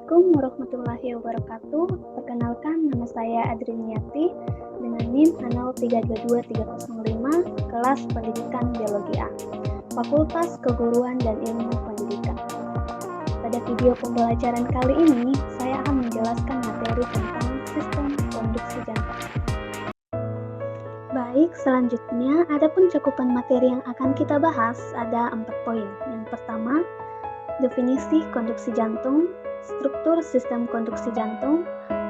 Assalamualaikum warahmatullahi wabarakatuh. Perkenalkan, nama saya Adriniati dengan NIM 03223005, kelas Pendidikan Biologi A, Fakultas Keguruan dan Ilmu Pendidikan. Pada video pembelajaran kali ini, saya akan menjelaskan materi tentang sistem konduksi jantung. Baik, selanjutnya adapun cakupan materi yang akan kita bahas ada 4 poin. Yang pertama, definisi konduksi jantung, struktur sistem konduksi jantung,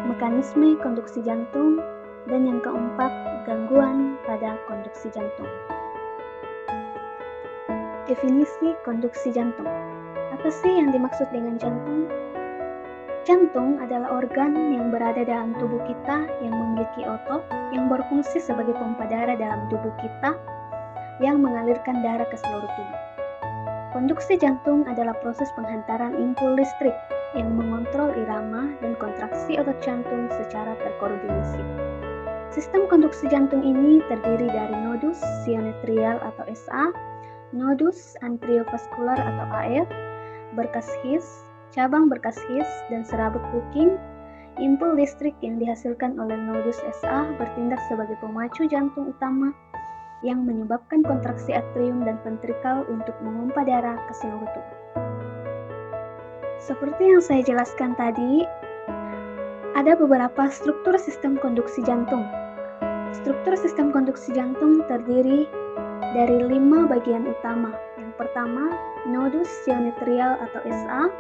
mekanisme konduksi jantung, dan yang keempat, gangguan pada konduksi jantung. Definisi konduksi jantung. Apa sih yang dimaksud dengan jantung? Jantung adalah organ yang berada dalam tubuh kita yang memiliki otot yang berfungsi sebagai pompa darah dalam tubuh kita yang mengalirkan darah ke seluruh tubuh. Konduksi jantung adalah proses penghantaran impul listrik yang mengontrol irama dan kontraksi otot jantung secara terkoordinasi. Sistem konduksi jantung ini terdiri dari nodus sionotrial atau SA, nodus anteriovaskular atau AF, berkas His, cabang berkas His, dan serabut Purkinje. Impul listrik yang dihasilkan oleh nodus SA bertindak sebagai pemacu jantung utama yang menyebabkan kontraksi atrium dan ventrikal untuk memompa darah ke seluruh tubuh. Seperti yang saya jelaskan tadi, ada beberapa struktur sistem konduksi jantung. Struktur sistem konduksi jantung terdiri dari 5 bagian utama. Yang pertama, nodus sionotrial atau SA,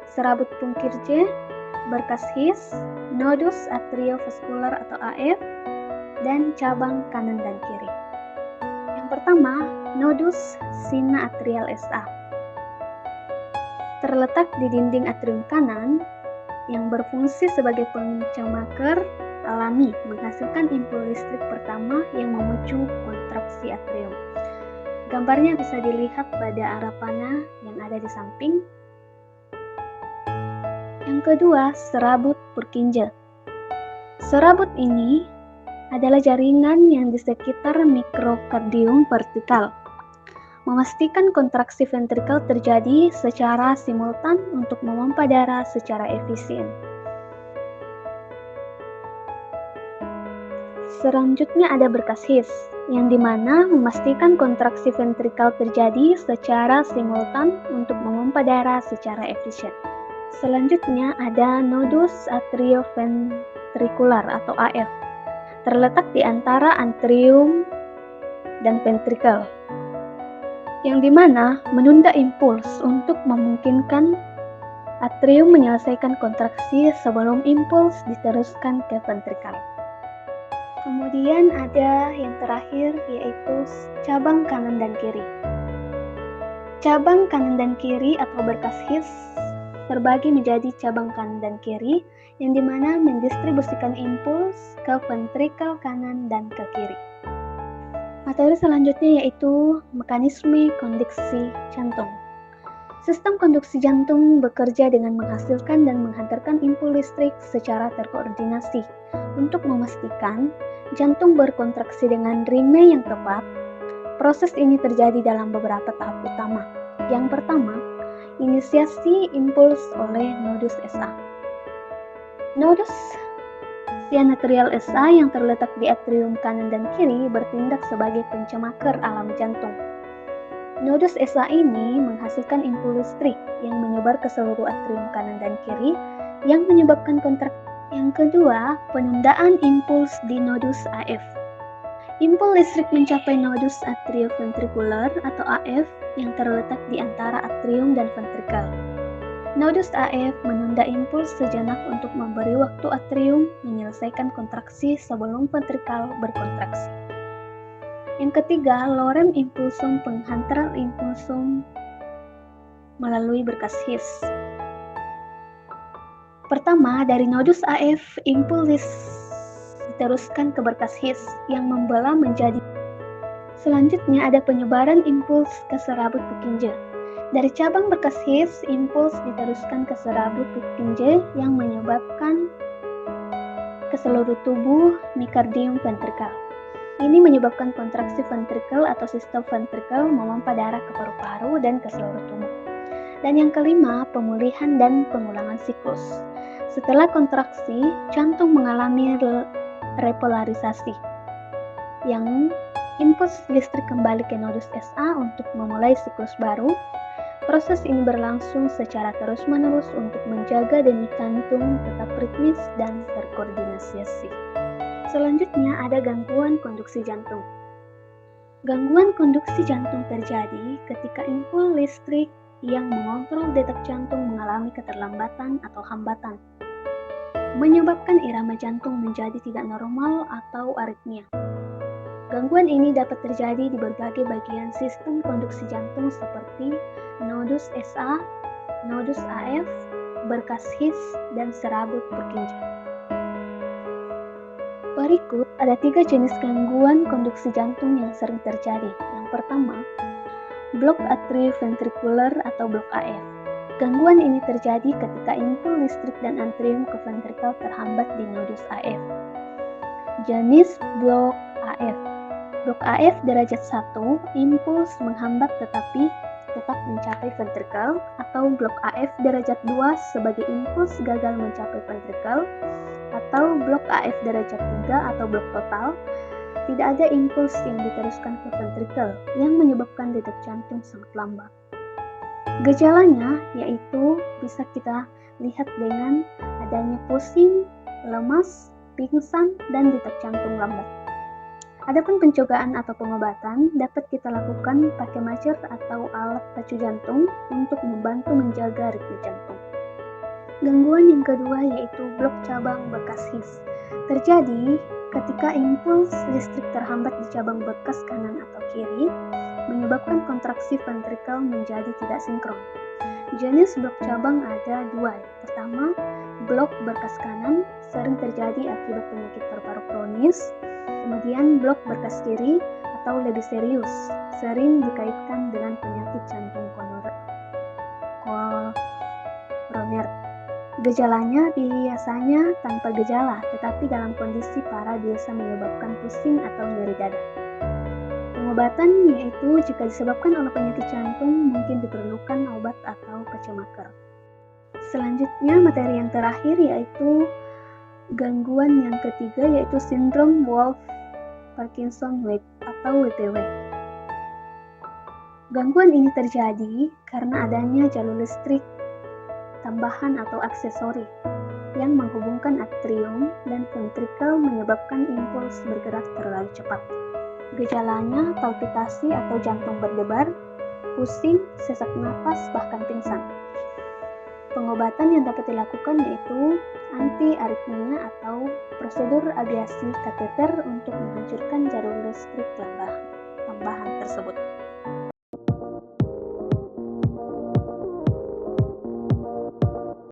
serabut Purkinje, berkas His, nodus atriovaskular atau AF, dan cabang kanan dan kiri. Yang pertama, nodus sina atrial SA. Terletak di dinding atrium kanan yang berfungsi sebagai pencemaker alami, menghasilkan impul listrik pertama yang memicu kontraksi atrium. Gambarnya bisa dilihat pada arah panah yang ada di samping. Yang kedua, serabut Purkinje. Serabut ini adalah jaringan yang di sekitar mikrokardium vertikal, memastikan kontraksi ventrikal terjadi secara simultan untuk memompa darah secara efisien. Selanjutnya ada berkas His, yang dimana memastikan kontraksi ventrikal terjadi secara simultan untuk memompa darah secara efisien. Selanjutnya ada nodus atrioventrikular atau AF, terletak di antara atrium dan ventrikel, yang dimana menunda impuls untuk memungkinkan atrium menyelesaikan kontraksi sebelum impuls diteruskan ke ventrikel. Kemudian ada yang terakhir yaitu cabang kanan dan kiri. Cabang kanan dan kiri atau berkas His terbagi menjadi cabang kanan dan kiri yang dimana mendistribusikan impuls ke ventrikel kanan dan ke kiri. Materi selanjutnya yaitu mekanisme konduksi jantung. Sistem konduksi jantung bekerja dengan menghasilkan dan menghantarkan impul listrik secara terkoordinasi. Untuk memastikan jantung berkontraksi dengan ritme yang tepat, proses ini terjadi dalam beberapa tahap utama. Yang pertama, inisiasi impuls oleh nodus SA. Nodus sionotrial SA yang terletak di atrium kanan dan kiri bertindak sebagai pencemaker alami jantung. Nodus SA ini menghasilkan impul listrik yang menyebar ke seluruh atrium kanan dan kiri yang menyebabkan kontraksi. Yang kedua, penundaan impuls di nodus AF. Impul listrik mencapai nodus atrioventrikular atau AF yang terletak di antara atrium dan ventrikel. Nodus AF menunda impuls sejenak untuk memberi waktu atrium menyelesaikan kontraksi sebelum ventrikel berkontraksi. Yang ketiga, lorem impulsum penghantar impulsum melalui berkas His. Pertama, dari nodus AF, impuls diteruskan ke berkas His yang membelah menjadi. Selanjutnya ada penyebaran impuls ke serabut Purkinje. Dari cabang berkas His, impuls diteruskan ke serabut Purkinje yang menyebabkan ke seluruh tubuh mikardium ventrikal. Ini menyebabkan kontraksi ventrikel atau sistem ventrikel memompa darah ke paru-paru dan ke seluruh tubuh. Dan yang kelima, pemulihan dan pengulangan siklus. Setelah kontraksi, jantung mengalami repolarisasi, yang impuls listrik kembali ke nodus SA untuk memulai siklus baru. Proses ini berlangsung secara terus-menerus untuk menjaga denyut jantung tetap ritmis dan terkoordinasi. Selanjutnya ada gangguan konduksi jantung. Gangguan konduksi jantung terjadi ketika impuls listrik yang mengontrol detak jantung mengalami keterlambatan atau hambatan, menyebabkan irama jantung menjadi tidak normal atau aritmia. Gangguan ini dapat terjadi di berbagai bagian sistem konduksi jantung seperti nodus SA, nodus AF, berkas His, dan serabut Purkinje. Berikut ada 3 jenis gangguan konduksi jantung yang sering terjadi. Yang pertama, blok atrioventrikular atau blok AF. Gangguan ini terjadi ketika impuls listrik dan atrium ke ventrikel terhambat di nodus AF. Jenis blok AF. Blok AF derajat 1, impuls menghambat tetapi tetap mencapai ventrikel, atau blok AF derajat 2 sebagai impuls gagal mencapai ventrikel, atau blok AF derajat 3 atau blok total, tidak ada impuls yang diteruskan ke ventrikel yang menyebabkan detak jantung sangat lambat. Gejalanya yaitu bisa kita lihat dengan adanya pusing, lemas, pingsan, dan detak jantung lambat. Adapun pencegahan atau pengobatan dapat kita lakukan pakai macer atau alat pacu jantung untuk membantu menjaga ritme jantung. Gangguan yang kedua yaitu blok cabang berkas His. Terjadi ketika impuls listrik terhambat di cabang berkas kanan atau kiri, menyebabkan kontraksi ventrikel menjadi tidak sinkron. Jenis blok cabang ada 2. Pertama, blok berkas kanan sering terjadi akibat penyakit paru-paru kronis. Kemudian blok berkas kiri atau lebih serius sering dikaitkan dengan penyakit jantung koroner. Gejalanya biasanya tanpa gejala, tetapi dalam kondisi parah biasa menyebabkan pusing atau nyeri dada. Pengobatan yaitu jika disebabkan oleh penyakit jantung mungkin diperlukan obat atau pacemaker. Selanjutnya materi yang terakhir yaitu gangguan yang ketiga yaitu sindrom Wolff-Parkinson-White atau WPW. Gangguan ini terjadi karena adanya jalur listrik tambahan atau aksesori yang menghubungkan atrium dan ventrikel menyebabkan impuls bergerak terlalu cepat. Gejalanya palpitasi atau jantung berdebar, pusing, sesak napas, bahkan pingsan. Pengobatan yang dapat dilakukan yaitu anti-aritmia atau prosedur ablasi kateter untuk menghancurkan jalur listrik tambahan tersebut.